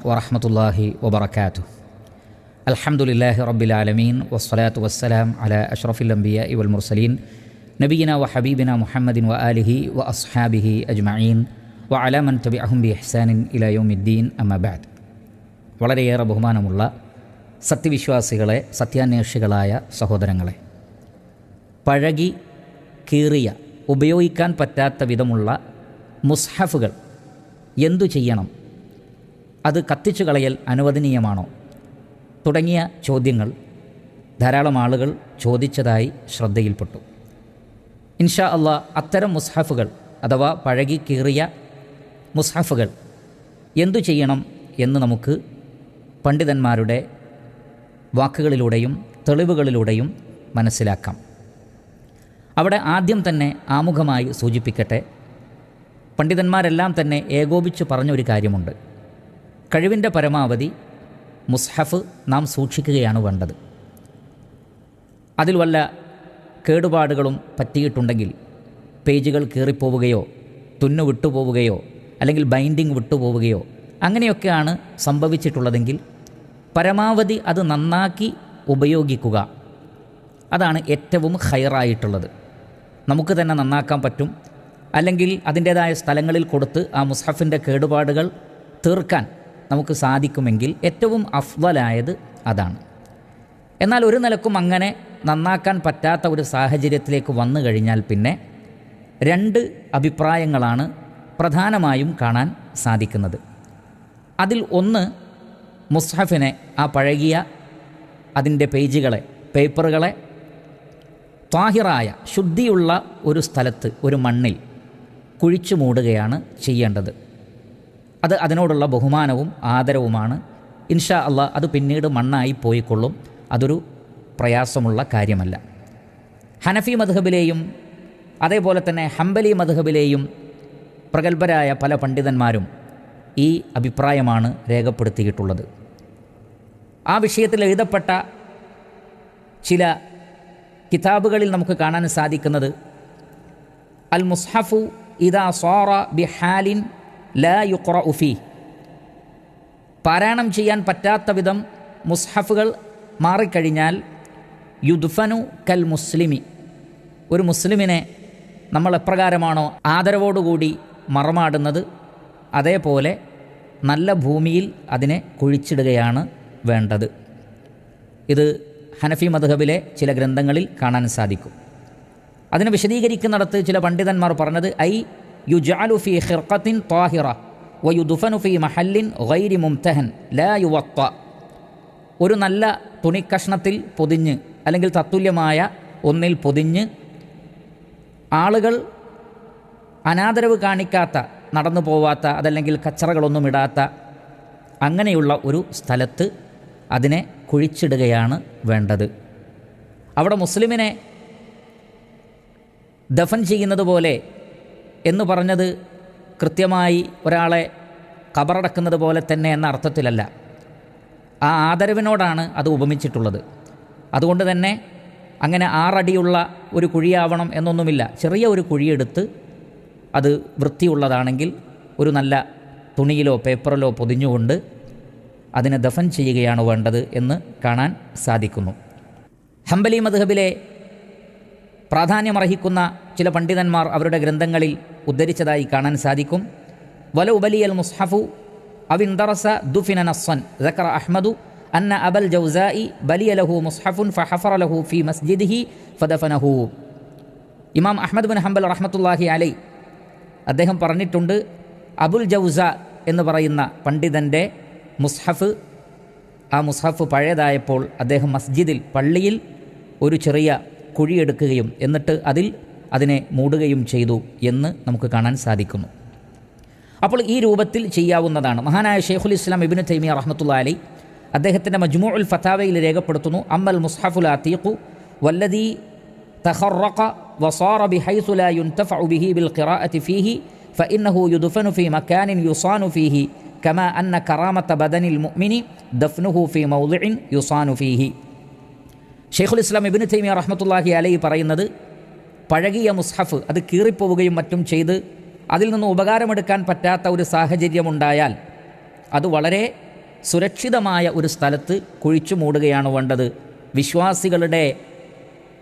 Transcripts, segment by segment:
വറഹ്മത്തുള്ളാഹി വബറകാതുഹു. അൽഹംദുലില്ലാഹി റബ്ബിൽ ആലമീൻ വസ്സലാത്തു വസ്സലാം അലാ അഷ്റഫിൽ അംബിയാഇ വൽ മുർസലീൻ നബിയിന വ ഹബീബിന മുഹമ്മദിൻ വ ആലിഹി വ അസ്ഹാബിഹി അജ്മഈൻ വ അലാ മൻ തബിഅഹും ബി ഇഹ്സാനിൻ ഇലാ യൗമിദ്ദീൻ അമ്മാ ബഅദ്. വളരെയേറെ ബഹുമാനമുള്ള സത്യവിശ്വാസികളെ, സത്യാന്വേഷികളായ സഹോദരങ്ങളെ, പഴകി കീറിയ ഉപയോഗിക്കാൻ പറ്റാത്ത വിധമുള്ള മുസ്ഹഫുകൾ എന്തു ചെയ്യണം? അത് കത്തിച്ചു കളയൽ അനുവദനീയമാണോ? തുടങ്ങിയ ചോദ്യങ്ങൾ ധാരാളം ആളുകൾ ചോദിച്ചതായി ശ്രദ്ധയിൽപ്പെട്ടു. ഇൻഷാ അള്ളാഹ് അത്തരം മുസ്ഹഫുകൾ അഥവാ പഴകി കീറിയ മുസ്ഹഫുകൾ എന്തു ചെയ്യണം എന്ന് നമുക്ക് പണ്ഡിതന്മാരുടെ വാക്കുകളിലൂടെയും തെളിവുകളിലൂടെയും മനസ്സിലാക്കാം. അവിടെ ആദ്യം തന്നെ ആമുഖമായി സൂചിപ്പിക്കട്ടെ, പണ്ഡിതന്മാരെല്ലാം തന്നെ ഏകോപിച്ച് പറഞ്ഞൊരു കാര്യമുണ്ട്. കഴിവിൻ്റെ പരമാവധി മുസ്ഹഫ് നാം സൂക്ഷിക്കുകയാണ് വേണ്ടത്. അതിൽ വല്ല കേടുപാടുകളും പറ്റിയിട്ടുണ്ടെങ്കിൽ, പേജുകൾ കീറിപ്പോവുകയോ തുന്നു വിട്ടുപോവുകയോ അല്ലെങ്കിൽ ബൈൻഡിങ് വിട്ടുപോവുകയോ അങ്ങനെയൊക്കെയാണ് സംഭവിച്ചിട്ടുള്ളതെങ്കിൽ പരമാവധി അത് നന്നാക്കി ഉപയോഗിക്കുക. അതാണ് ഏറ്റവും ഖൈറായിട്ടുള്ളത്. നമുക്ക് തന്നെ നന്നാക്കാൻ പറ്റും, അല്ലെങ്കിൽ അതിൻ്റേതായ സ്ഥലങ്ങളിൽ കൊടുത്ത് ആ മുസ്ഹഫിൻ്റെ കേടുപാടുകൾ തീർക്കാൻ നമുക്ക് സാധിക്കുമെങ്കിൽ ഏറ്റവും അഫ്ളലായത് അതാണ്. എന്നാൽ ഒരു നിലക്കും അങ്ങനെ നന്നാക്കാൻ പറ്റാത്ത ഒരു സാഹചര്യത്തിലേക്ക് വന്നു കഴിഞ്ഞാൽ പിന്നെ രണ്ട് അഭിപ്രായങ്ങളാണ് പ്രധാനമായും കാണാൻ സാധിക്കുന്നത്. അതിൽ ഒന്ന്, മുസ്ഹഫിനെ, ആ പഴകിയ അതിൻ്റെ പേജുകളെ, പേപ്പറുകളെ ത്വാഹിറായ ശുദ്ധിയുള്ള ഒരു സ്ഥലത്ത്, ഒരു മണ്ണിൽ കുഴിച്ചു മൂടുകയാണ് ചെയ്യേണ്ടത്. അത് അതിനോടുള്ള ബഹുമാനവും ആദരവുമാണ്. ഇൻഷാ അള്ളാഹ് അത് പിന്നീട് മണ്ണായി പോയിക്കൊള്ളും. അതൊരു പ്രയാസമുള്ള കാര്യമല്ല. ഹനഫി മദ്ഹബിലെയും അതേപോലെ തന്നെ ഹംബലി മദ്ഹബിലെയും പ്രഗത്ഭരായ പല പണ്ഡിതന്മാരും ഈ അഭിപ്രായമാണ് രേഖപ്പെടുത്തിയിട്ടുള്ളത്. ആ വിഷയത്തിൽ എഴുതപ്പെട്ട ചില കിതാബുകളിൽ നമുക്ക് കാണാൻ സാധിക്കുന്നത്, അൽ മുസ്ഹഫു ഇദാ സ്വാറ ബിഹാലിൻ ലാ യുഖ്റഉ ഫീഹ്, പാരായണം ചെയ്യാൻ പറ്റാത്ത വിധം മുസ്ഹഫുകൾ മാറിക്കഴിഞ്ഞാൽ യുദ്ഫനു കൽ മുസ്ലിമി, ഒരു മുസ്ലിമിനെ നമ്മൾ എപ്രകാരമാണോ ആദരവോടുകൂടി മറമാടുന്നത് അതേപോലെ നല്ല ഭൂമിയിൽ അതിനെ കുഴിച്ചിടുകയാണ് വേണ്ടത്. ഇത് ഹനഫി മദ്ഹബിലെ ചില ഗ്രന്ഥങ്ങളിൽ കാണാൻ സാധിക്കും. അതിനെ വിശദീകരിക്കുന്നിടത്ത് ചില പണ്ഡിതന്മാർ പറഞ്ഞത്, ഐ യുജഅലു ഫീ ഖിർഖത്തിൻ ത്വാഹിറ വയുദ്ഫനു ഫീ മഹല്ലിൻ ഗൈരി മുംതഹൻ ലാ യുവത്ത, ഒരു നല്ല തുണിക്കഷ്ണത്തിൽ പൊതിഞ്ഞ് അല്ലെങ്കിൽ തത്തുല്യമായ ഒന്നിൽ പൊതിഞ്ഞ് ആളുകൾ അനാദരവ് കാണിക്കാത്ത, നടന്നു പോവാത്ത, അതല്ലെങ്കിൽ കച്ചറകളൊന്നും ഇടാത്ത അങ്ങനെയുള്ള ഒരു സ്ഥലത്ത് അതിനെ കുഴിച്ചിടുകയാണ് വേണ്ടത്. അവിടെ മുസ്ലിമിനെ ദഫൻ ചെയ്യുന്നത് പോലെ എന്ന് പറഞ്ഞത് കൃത്യമായി ഒരാളെ ഖബറടക്കുന്നത് പോലെ തന്നെ എന്ന അർത്ഥത്തിലല്ല. ആ ആദരവിനോടാണ് അത് ഉപമിച്ചിട്ടുള്ളത്. അതുകൊണ്ട് തന്നെ അങ്ങനെ 6 അടിയുള്ള ഒരു കുഴിയാവണം എന്നൊന്നുമില്ല. ചെറിയ ഒരു കുഴിയെടുത്ത് അത് വൃത്തിയുള്ളതാണെങ്കിൽ ഒരു നല്ല തുണിയിലോ പേപ്പറിലോ പൊതിഞ്ഞുകൊണ്ട് അതിനെ ദഫൻ ചെയ്യുകയാണ് വേണ്ടത് എന്ന് കാണാൻ സാധിക്കുന്നു. ഹംബലി മദ്ഹബിലെ പ്രാധാന്യമർഹിക്കുന്ന ചില പണ്ഡിതന്മാർ അവരുടെ ഗ്രന്ഥങ്ങളിൽ ഉദ്ധരിച്ചതായി കാണാൻ സാധിക്കും. വലൗ ബലിയൽ മുസ്ഹഫു അവിൻദറസ ദുഫിന നസ്സൻ ദക്കറ അഹ്മദു അന്ന അബൽ ജൗസാഇ ബലിയ ലഹു മുസ്ഹഫുൻ ഫഹഫറ ലഹു ഫി മസ്ജിദിഹി ഫദഫനഹു. ഇമാം അഹ്മദ് ബിൻ ഹംബൽ റഹ്മത്തുള്ളാഹി അലൈ അദ്ദേഹം പറഞ്ഞിട്ടുണ്ട്, അബുൽ ജൗസ എന്ന് പറയുന്ന പണ്ഡിതൻ്റെ മുസ്ഹഫ്, ആ മുസ്ഹഫ് പഴയതായപ്പോൾ അദ്ദേഹം മസ്ജിദിൽ, പള്ളിയിൽ ഒരു ചെറിയ കുഴിയെടുക്കുകയും എന്നിട്ട് അതിനെ മൂടുകയും ചെയ്തു എന്ന് നമുക്ക് കാണാൻ സാധിക്കുന്നു. അപ്പോൾ ഈ രൂപത്തിൽ ചെയ്യാവുന്നതാണ്. മഹാനായ ഷെയ്ഖുൽ ഇസ്ലാം ഇബ്നു തൈമിയ റഹ്മത്തുള്ളാഹി അലൈഹി അദ്ദേഹത്തിൻ്റെ മജ്മൂഉൽ ഫതാവയിൽ രേഖപ്പെടുത്തുന്നു, അമ്മൽ മുസ്ഹഫുൽ അതീഖു വല്ലദീ തഖറഖ വസാറ ബിഹൈസു ലാ യുൻതഫഉ ബിഹി ബിൽ ഖിറാഅത്തി ഫീഹി ഫഇന്നഹു യുദ്ഫനു ഫീ മകാനിൻ യുസാനു ഫീഹി കമാ അന്ന കറാമത ബദനിൽ മുഅ്മിനി ദഫ്നുഹു ഫീ മൗദിഇൻ യുസാനു ഫീഹി. ഷെയ്ഖുൽ ഇസ്ലാം ഇബ്നു തൈമിയ റഹ്മത്തുള്ളാഹി അലൈഹി പറയുന്നത്, പഴകിയ മുസ്ഹഫ് അത് കീറിപ്പോവുകയും മറ്റും ചെയ്ത് അതിൽ നിന്ന് ഉപകാരമെടുക്കാൻ പറ്റാത്ത ഒരു സാഹചര്യമുണ്ടായാൽ അത് വളരെ സുരക്ഷിതമായ ഒരു സ്ഥലത്ത് കുഴിച്ചു മൂടുകയാണ് വേണ്ടത്. വിശ്വാസികളുടെ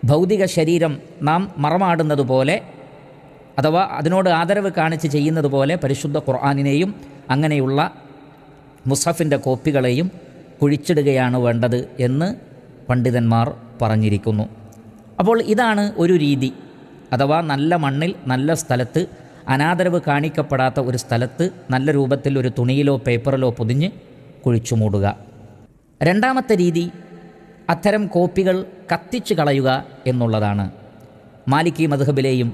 ഭൗതിക ശരീരം നാം മറമാടുന്നത് പോലെ, അഥവാ അതിനോട് ആദരവ് കാണിച്ച് ചെയ്യുന്നത് പോലെ പരിശുദ്ധ ഖുർആനിനെയും അങ്ങനെയുള്ള മുസ്ഹഫിൻ്റെ കോപ്പികളെയും കുഴിച്ചിടുകയാണ് വേണ്ടത് എന്ന് പണ്ഡിതന്മാർ പറഞ്ഞിരിക്കുന്നു. അപ്പോൾ ഇതാണ് ഒരു രീതി, അഥവാ നല്ല മണ്ണിൽ നല്ല സ്ഥലത്ത് അനാദരവ് കാണിക്കപ്പെടാത്ത ഒരു സ്ഥലത്ത് നല്ല രൂപത്തിൽ ഒരു തുണിയിലോ പേപ്പറിലോ പൊതിഞ്ഞ് കുഴിച്ചു മൂടുക. രണ്ടാമത്തെ രീതി അത്തരം കോപ്പികൾ കത്തിച്ചു കളയുക എന്നുള്ളതാണ്. മാലിക്കി മദ്ഹബിലെയും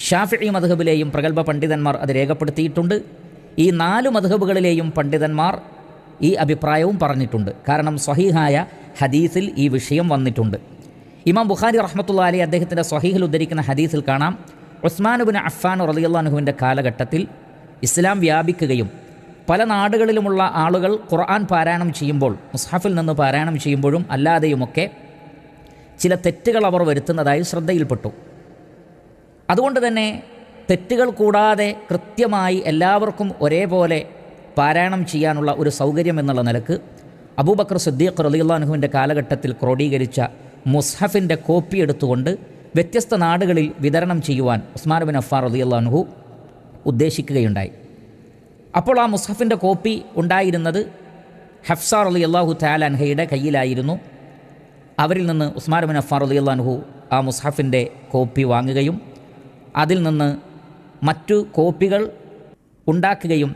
ഷാഫിഈ മദ്ഹബിലെയും പ്രഗൽഭ പണ്ഡിതന്മാർ അത് രേഖപ്പെടുത്തിയിട്ടുണ്ട്. ഈ 4 മദ്ഹബുകളിലെയും പണ്ഡിതന്മാർ ഈ അഭിപ്രായവും പറഞ്ഞിട്ടുണ്ട്. കാരണം സ്വഹീഹായ ഹദീസിൽ ഈ വിഷയം വന്നിട്ടുണ്ട്. ഇമാം ബുഖാരി റഹ്മത്തുള്ളാഹി അലൈഹി അദ്ദേഹത്തിൻ്റെ സ്വഹീഹിൽ ഉദ്ധരിക്കുന്ന ഹദീസിൽ കാണാം, ഉസ്മാൻ ഇബ്നു അഫ്ഫാൻ റളിയല്ലാഹു അൻഹുവിൻ്റെ കാലഘട്ടത്തിൽ ഇസ്ലാം വ്യാപിക്കുകയും പല നാടുകളിലുമുള്ള ആളുകൾ ഖുർആൻ പാരായണം ചെയ്യുമ്പോൾ, മുസ്ഹഫിൽ നിന്ന് പാരായണം ചെയ്യുമ്പോഴും അല്ലാതെയുമൊക്കെ ചില തെറ്റുകൾ അവർ വരുത്തുന്നതായി ശ്രദ്ധയിൽപ്പെട്ടു. അതുകൊണ്ട് തന്നെ തെറ്റുകൾ കൂടാതെ കൃത്യമായി എല്ലാവർക്കും ഒരേപോലെ പാരായണം ചെയ്യാനുള്ള ഒരു സൗകര്യം എന്നുള്ള നിലക്ക് അബൂബക്കർ സിദ്ദീഖ് റളിയല്ലാഹു അൻഹുവിൻ്റെ കാലഘട്ടത്തിൽ ക്രോഡീകരിച്ച മുസ്ഹഫിൻ്റെ കോപ്പി എടുത്തുകൊണ്ട് വ്യത്യസ്ത നാടുകളിൽ വിതരണം ചെയ്യുവാൻ ഉസ്മാൻ ഇബ്നു അഫ്ഫാൻ റളിയല്ലാഹു അൻഹു ഉദ്ദേശിക്കുകയുണ്ടായി. അപ്പോൾ ആ മുസ്ഹഫിൻ്റെ കോപ്പി ഉണ്ടായിരുന്നത് ഹഫ്സ റളിയല്ലാഹു തആല അൻഹയുടെ കയ്യിലായിരുന്നു. അവരിൽ നിന്ന് ഉസ്മാൻ ഇബ്നു അഫ്ഫാൻ റളിയല്ലാഹു അൻഹു ആ മുസ്ഹഫിൻ്റെ കോപ്പി വാങ്ങുകയും അതിൽ നിന്ന് മറ്റു കോപ്പികൾ ഉണ്ടാക്കുകയും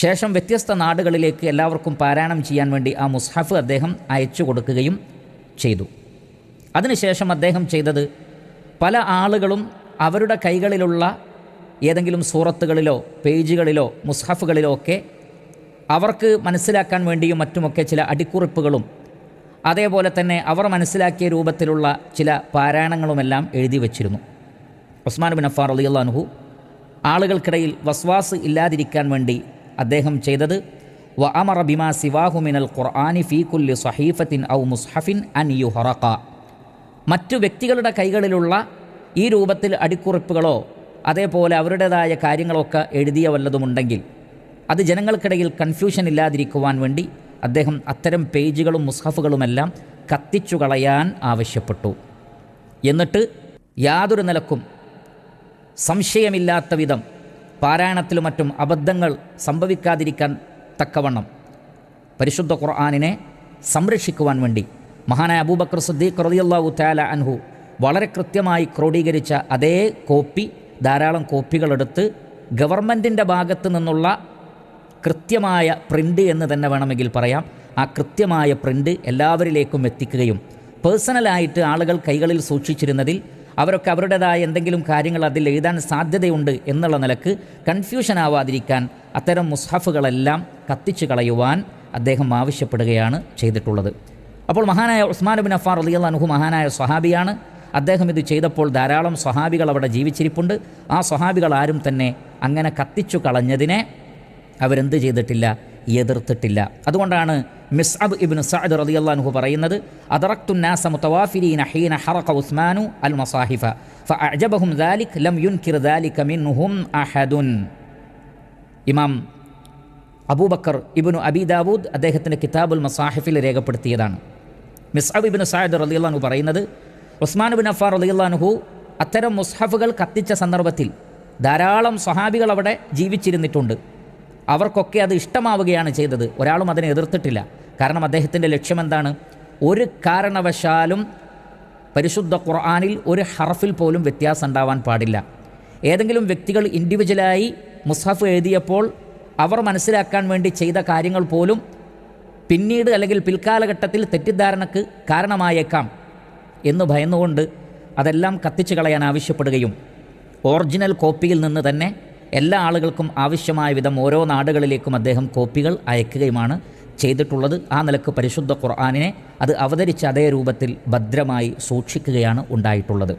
ശേഷം വ്യത്യസ്ത നാടുകളിലേക്ക് എല്ലാവർക്കും പാരായണം ചെയ്യാൻ വേണ്ടി ആ മുസ്ഹഫ് അദ്ദേഹം അയച്ചു കൊടുക്കുകയും ചെയ്തു. അതിനുശേഷം അദ്ദേഹം ചെയ്തത്, പല ആളുകളും അവരുടെ കൈകളിലുള്ള ഏതെങ്കിലും സൂറത്തുകളിലോ പേജുകളിലോ മുസ്ഹഫുകളിലോ ഒക്കെ അവർക്ക് മനസ്സിലാക്കാൻ വേണ്ടിയും മറ്റുമൊക്കെ ചില അടിക്കുറിപ്പുകളും അതേപോലെ തന്നെ അവർ മനസ്സിലാക്കിയ രൂപത്തിലുള്ള ചില പാരായണങ്ങളുമെല്ലാം എഴുതി വച്ചിരുന്നു. ഉസ്മാൻ ഇബ്നു അഫ്ഫാൻ റളിയല്ലാഹു അൻഹു ആളുകൾക്കിടയിൽ വസ്വാസ് ഇല്ലാതിരിക്കാൻ വേണ്ടി അദ്ദേഹം ചെയ്തത്, വ അമറ ബിമാ സിവാഹു മിനൽ ഖുർആനി ഫീ കുല്ലി സഹീഫത്തിൻ ഔ മുസ്ഹഫിൻ അൻ യുഹറഖ. മറ്റു വ്യക്തികളുടെ കൈകളിലുള്ള ഈ രൂപത്തിൽ അടിക്കുറിപ്പുകളോ അതേപോലെ അവരുടേതായ കാര്യങ്ങളൊക്കെ എഴുതിയ വല്ലതുമുണ്ടെങ്കിൽ അത് ജനങ്ങൾക്കിടയിൽ കൺഫ്യൂഷൻ ഇല്ലാതിരിക്കുവാൻ വേണ്ടി അദ്ദേഹം അത്തരം പേജുകളും മുസ്ഹഫുകളുമെല്ലാം കത്തിച്ചു കളയാൻ ആവശ്യപ്പെട്ടു. എന്നിട്ട് യാതൊരു നിലക്കും സംശയമില്ലാത്ത വിധം പാരായണത്തിലും മറ്റും അബദ്ധങ്ങൾ സംഭവിക്കാതിരിക്കാൻ തക്കവണ്ണം പരിശുദ്ധ ഖുർആനിനെ സംരക്ഷിക്കുവാൻ വേണ്ടി മഹാനായ അബൂബക്കർ സിദ്ദീഖ് റളിയല്ലാഹു തആല അൻഹു വളരെ കൃത്യമായി ക്രോഡീകരിച്ച അതേ കോപ്പി, ധാരാളം കോപ്പികളെടുത്ത് ഗവൺമെൻറ്റിൻ്റെ ഭാഗത്ത് നിന്നുള്ള കൃത്യമായ പ്രിൻ്റ് എന്ന് തന്നെ വേണമെങ്കിൽ പറയാം, ആ കൃത്യമായ പ്രിൻ്റ് എല്ലാവരിലേക്കും എത്തിക്കുകയും പേഴ്സണലായിട്ട് ആളുകൾ കൈകളിൽ സൂക്ഷിച്ചിരുന്നതിൽ അവരൊക്കെ അവരുടേതായ എന്തെങ്കിലും കാര്യങ്ങൾ അതിൽ എഴുതാൻ സാധ്യതയുണ്ട് എന്നുള്ള നിലക്ക് കൺഫ്യൂഷൻ ആവാതിരിക്കാൻ അത്തരം മുസ്ഹഫുകളെല്ലാം കത്തിച്ചു കളയുവാൻ അദ്ദേഹം ആവശ്യപ്പെടുകയാണ് ചെയ്തിട്ടുള്ളത്. അപ്പോൾ മഹാനായ ഉസ്മാൻ ഇബ്നു അഫ്ഫാൻ റളിയല്ലാഹു അൻഹു മഹാനായ സ്വഹാബിയാണ്. അദ്ദേഹം ഇത് ചെയ്തപ്പോൾ ധാരാളം സ്വഹാബികൾ അവിടെ ജീവിച്ചിരിപ്പുണ്ട്. ആ സ്വഹാബികൾ ആരും തന്നെ അങ്ങനെ കത്തിച്ചു കളഞ്ഞതിനെ അവരെന്ത് ചെയ്തിട്ടില്ല, എതിർത്തിട്ടില്ല. അതുകൊണ്ടാണ് മിസ്അബ് ഇബ്നു സഅദ് റളിയല്ലാഹു അൻഹു പറയുന്നത്, അദറക്തു നാസ മുതവാഫിരീന ഹീന ഹറഖ ഉസ്മാനു അൽ മസാഹിഫ ഫഅഅജബഹും ദാലിക ലം യുൻകിർ ദാലിക മിൻഹും അഹദുൻ. ഇമാം അബൂബക്കർ ഇബ്നു അബി ദാവൂദ് അദ്ദേഹത്തിൻ്റെ കിതാബുൽ മസാഹിഫിൽ രേഖപ്പെടുത്തിയതാണ്. മിസ്അബ് ഇബ്നു സഅദ് റളിയല്ലാഹു അൻഹു പറയുന്നത്, ഉസ്മാൻ ഇബ്നു അഫ്ഫാൻ റളിയല്ലാഹു അൻഹു അത്തരം മുസ്ഹഫുകൾ കത്തിച്ച സന്ദർഭത്തിൽ ധാരാളം സ്വഹാബികൾ അവിടെ ജീവിച്ചിരുന്നിട്ടുണ്ട്. അവർക്കൊക്കെ അത് ഇഷ്ടമാവുകയാണ് ചെയ്തത്. ഒരാളും അതിനെ എതിർത്തിട്ടില്ല. കാരണം അദ്ദേഹത്തിൻ്റെ ലക്ഷ്യമെന്താണ്? ഒരു കാരണവശാലും പരിശുദ്ധ ഖുർആനിൽ ഒരു ഹർഫിൽ പോലും വ്യത്യാസം ഉണ്ടാവാൻ പാടില്ല. ഏതെങ്കിലും വ്യക്തികൾ ഇൻഡിവിജ്വലായി മുസ്ഹഫ് എഴുതിയപ്പോൾ അവർ മനസ്സിലാക്കാൻ വേണ്ടി ചെയ്ത കാര്യങ്ങൾ പോലും പിന്നീട് അല്ലെങ്കിൽ പിൽക്കാലഘട്ടത്തിൽ തെറ്റിദ്ധാരണക്ക് കാരണമായേക്കാം എന്ന് ഭയന്നുകൊണ്ട് അതെല്ലാം കത്തിച്ചു കളയാൻ ആവശ്യപ്പെടുകയും ഒറിജിനൽ കോപ്പിയിൽ നിന്ന് തന്നെ എല്ലാ ആളുകൾക്കും ആവശ്യമായ വിധം ഓരോ നാടുകളിലേക്കും അദ്ദേഹം കോപ്പികൾ അയക്കുകയുമാണ് ചെയ്തിട്ടുള്ളത്. ആ നിലക്ക് പരിശുദ്ധ ഖുർആനിനെ അത് അവതരിച്ച അതേ രൂപത്തിൽ ഭദ്രമായി സൂക്ഷിക്കുകയാണ് ഉണ്ടായിട്ടുള്ളത്.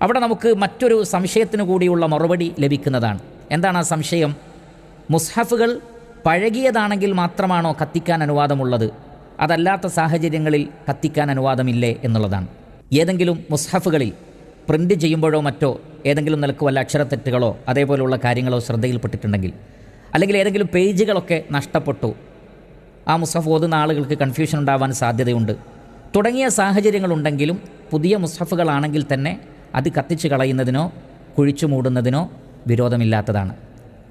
അവിടെ നമുക്ക് മറ്റൊരു സംശയത്തിന് കൂടിയുള്ള മറുപടി ലഭിക്കുന്നതാണ്. എന്താണ് ആ സംശയം? മുസ്ഹഫുകൾ പഴകിയതാണെങ്കിൽ മാത്രമാണോ കത്തിക്കാൻ അനുവാദമുള്ളത്? അതല്ലാത്ത സാഹചര്യങ്ങളിൽ കത്തിക്കാൻ അനുവാദമില്ലേ എന്നുള്ളതാണ്. ഏതെങ്കിലും മുസ്ഹഫുകളിൽ പ്രിൻ്റ് ചെയ്യുമ്പോഴോ മറ്റോ ഏതെങ്കിലും നിലക്ക് വല്ല അക്ഷരത്തെറ്റുകളോ അതേപോലെയുള്ള കാര്യങ്ങളോ ശ്രദ്ധയിൽപ്പെട്ടിട്ടുണ്ടെങ്കിൽ അല്ലെങ്കിൽ ഏതെങ്കിലും പേജുകളൊക്കെ നഷ്ടപ്പെട്ടു, ആ മുസ്ഹഫ് ഓതുന്ന ആളുകൾക്ക് കൺഫ്യൂഷൻ ഉണ്ടാവാൻ സാധ്യതയുണ്ട് തുടങ്ങിയ സാഹചര്യങ്ങളുണ്ടെങ്കിലും പുതിയ മുസ്ഹഫുകളാണെങ്കിൽ തന്നെ അത് കത്തിച്ച് കളയുന്നതിനോ കുഴിച്ചു മൂടുന്നതിനോ വിരോധമില്ലാത്തതാണ്.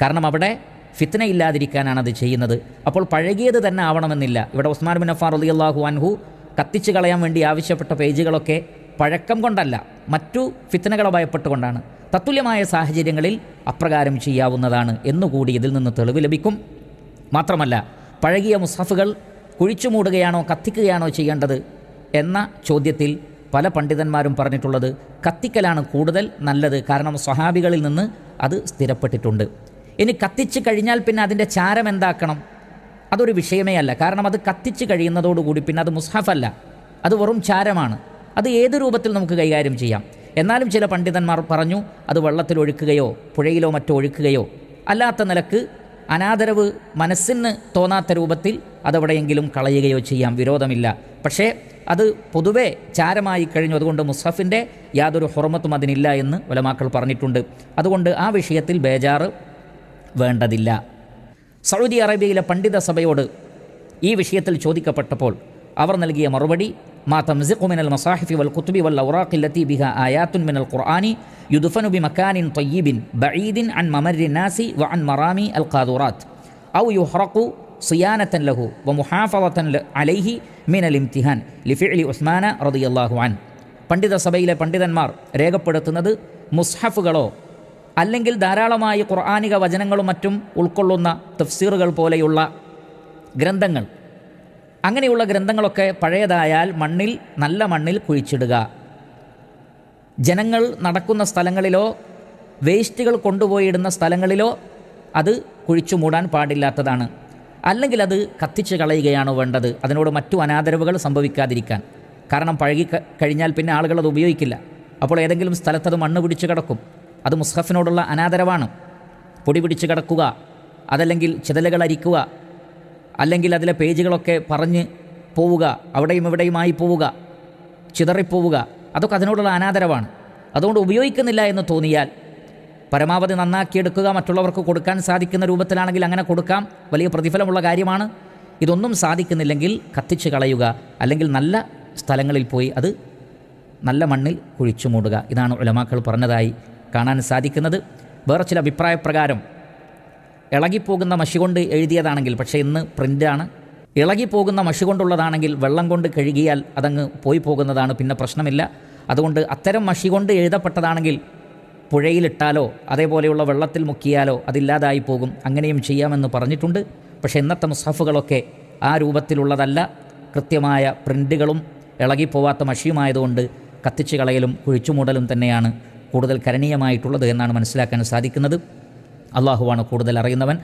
കാരണം അവിടെ ഫിത്ന ഇല്ലാതിരിക്കാനാണ് അത് ചെയ്യുന്നത്. അപ്പോൾ പഴകിയത് തന്നെ ആവണമെന്നില്ല. ഇവിടെ ഉസ്മാൻ ബിൻ അഫ്ഫാൻ റളിയല്ലാഹു അൻഹു കത്തിച്ച് കളയാൻ വേണ്ടി ആവശ്യപ്പെട്ട പേജുകളൊക്കെ പഴക്കം കൊണ്ടല്ല, മറ്റു ഫിത്നകളെ ഭയപ്പെട്ടുകൊണ്ടാണ്. തത്തുല്യമായ സാഹചര്യങ്ങളിൽ അപ്രകാരം ചെയ്യാവുന്നതാണ് എന്നുകൂടി ഇതിൽ നിന്ന് തെളിവ് ലഭിക്കും. മാത്രമല്ല, പഴകിയ മുസ്ഹഫുകൾ കുഴിച്ചു മൂടുകയാണോ കത്തിക്കുകയാണോ ചെയ്യേണ്ടത് എന്ന ചോദ്യത്തിൽ പല പണ്ഡിതന്മാരും പറഞ്ഞിട്ടുള്ളത് കത്തിക്കലാണ് കൂടുതൽ നല്ലത്. കാരണം സ്വഹാബികളിൽ നിന്ന് അത് സ്ഥിരപ്പെട്ടിട്ടുണ്ട്. ഇനി കത്തിച്ച് കഴിഞ്ഞാൽ പിന്നെ അതിൻ്റെ ചാരം എന്താക്കണം, അതൊരു വിഷയമേ അല്ല. കാരണം അത് കത്തിച്ച് കഴിയുന്നതോടുകൂടി പിന്നെ അത് മുസ്ഹഫല്ല, അത് വെറും ചാരമാണ്. അത് ഏത് രൂപത്തിൽ നമുക്ക് കൈകാര്യം ചെയ്യാം. എന്നാലും ചില പണ്ഡിതന്മാർ പറഞ്ഞു അത് വെള്ളത്തിൽ ഒഴുക്കുകയോ പുഴയിലോ മറ്റോ ഒഴുക്കുകയോ അല്ലാത്ത നിലക്ക് അനാദരവ് മനസ്സിന് തോന്നാത്ത രൂപത്തിൽ അതെവിടെയെങ്കിലും കളയുകയോ ചെയ്യാം, വിരോധമില്ല. പക്ഷേ അത് പൊതുവേ ചാരമായി കഴിഞ്ഞു, അതുകൊണ്ട് മുസ്ഹഫിൻ്റെ യാതൊരു ഹുർമത്തും അതിനില്ല എന്ന് ഉലമാക്കൾ പറഞ്ഞിട്ടുണ്ട്. അതുകൊണ്ട് ആ വിഷയത്തിൽ ബേജാറ് വേണ്ടതില്ല. സൗദി അറേബ്യയിലെ പണ്ഡിത സഭയോട് ഈ വിഷയത്തിൽ ചോദിക്കപ്പെട്ടപ്പോൾ അവർ നൽകിയ മറുപടി മാ തംസിഖു മിനൽ മസാഹിഫി വൽ കുതുബി വൽ ഔറാഖി ലത്തി ബിഹാ ആയാത്തുൻ മിനൽ ഖുർആനി യുദ്ഫനു ബിമക്കാനിൻ തയ്യിബിൻ ബഈദിൻ അൻ മമരി നാസി വ അൻ മറാമി അൽ ഖാദുറാത്ത് ഔ യുഹ്റഖു സിയാനത്തൻ ലഹു വ മുഹാഫളതൻ അലൈഹി മിനൽ ഇംതിഹാൻ ലിഫിഅലി ഉസ്മാന റളിയല്ലാഹു അൻ. പണ്ഡിത സഭയിലെ പണ്ഡിതന്മാർ രേഖപ്പെടുത്തുന്നത് മുസ്ഹഫുകളോ അല്ലെങ്കിൽ ധാരാളമായി ഖുർആനിക വചനങ്ങളും മറ്റും ഉൾക്കൊള്ളുന്ന തഫ്സീറുകൾ പോലെയുള്ള ഗ്രന്ഥങ്ങൾ, അങ്ങനെയുള്ള ഗ്രന്ഥങ്ങളൊക്കെ പഴയതായാൽ നല്ല മണ്ണിൽ കുഴിച്ചിടുക. ജനങ്ങൾ നടക്കുന്ന സ്ഥലങ്ങളിലോ വേസ്റ്റുകൾ കൊണ്ടുപോയിടുന്ന സ്ഥലങ്ങളിലോ അത് കുഴിച്ചു മൂടാൻ പാടില്ലാത്തതാണ്. അല്ലെങ്കിൽ അത് കത്തിച്ച് കളയുകയാണ് വേണ്ടത്, അതിനോട് മറ്റു അനാദരവുകൾ സംഭവിക്കാതിരിക്കാൻ. കാരണം പഴകി കഴിഞ്ഞാൽ പിന്നെ ആളുകൾ അത് ഉപയോഗിക്കില്ല. അപ്പോൾ ഏതെങ്കിലും സ്ഥലത്തത് മണ്ണ് പിടിച്ച് കിടക്കും, അത് മുസ്ഹഫിനോടുള്ള അനാദരവാണ്. പൊടി പിടിച്ച് കിടക്കുക, അതല്ലെങ്കിൽ ചിതലുകൾ അരിക്കുക, അല്ലെങ്കിൽ അതിലെ പേജുകളൊക്കെ പറഞ്ഞ് പോവുക, അവിടെയും ഇവിടെയുമായി പോവുക, ചിതറിപ്പോവുക, അതൊക്കെ അതിനോടുള്ള അനാദരവാണ്. അതുകൊണ്ട് ഉപയോഗിക്കുന്നില്ല എന്ന് തോന്നിയാൽ പരമാവധി നന്നാക്കിയെടുക്കുക, മറ്റുള്ളവർക്ക് കൊടുക്കാൻ സാധിക്കുന്ന രൂപത്തിലാണെങ്കിൽ അങ്ങനെ കൊടുക്കാം, വലിയ പ്രതിഫലമുള്ള കാര്യമാണ്. ഇതൊന്നും സാധിക്കുന്നില്ലെങ്കിൽ കത്തിച്ച് കളയുക, അല്ലെങ്കിൽ നല്ല സ്ഥലങ്ങളിൽ പോയി അത് നല്ല മണ്ണിൽ കുഴിച്ചു മൂടുക. ഇതാണ് ഉലമാക്കൾ പറഞ്ഞതായി കാണാൻ സാധിക്കുന്നത്. വേറെ ചില അഭിപ്രായപ്രകാരം ഇളകിപ്പോകുന്ന മഷി കൊണ്ട് എഴുതിയതാണെങ്കിൽ, പക്ഷേ ഇന്ന് പ്രിൻ്റാണ്, ഇളകിപ്പോകുന്ന മഷി കൊണ്ടുള്ളതാണെങ്കിൽ വെള്ളം കൊണ്ട് കഴുകിയാൽ അതങ്ങ് പോയി പോകുന്നതാണ്, പിന്നെ പ്രശ്നമില്ല. അതുകൊണ്ട് അത്തരം മഷി കൊണ്ട് എഴുതപ്പെട്ടതാണെങ്കിൽ പുഴയിലിട്ടാലോ അതേപോലെയുള്ള വെള്ളത്തിൽ മുക്കിയാലോ അതില്ലാതായി പോകും, അങ്ങനെയും ചെയ്യാമെന്ന് പറഞ്ഞിട്ടുണ്ട്. പക്ഷേ ഇന്നത്തെ മുസ്ഹഫുകളൊക്കെ ആ രൂപത്തിലുള്ളതല്ല, കൃത്യമായ പ്രിൻ്റുകളും ഇളകിപ്പോവാത്ത മഷിയുമായതുകൊണ്ട് കത്തിച്ച് കളയലും കുഴിച്ചുമൂടലും തന്നെയാണ് കൂടുതൽ കരണീയമായിട്ടുള്ളത് എന്നാണ് മനസ്സിലാക്കാൻ സാധിക്കുന്നത്. അള്ളാഹുവാണ് കൂടുതൽ അറിയുന്നവൻ.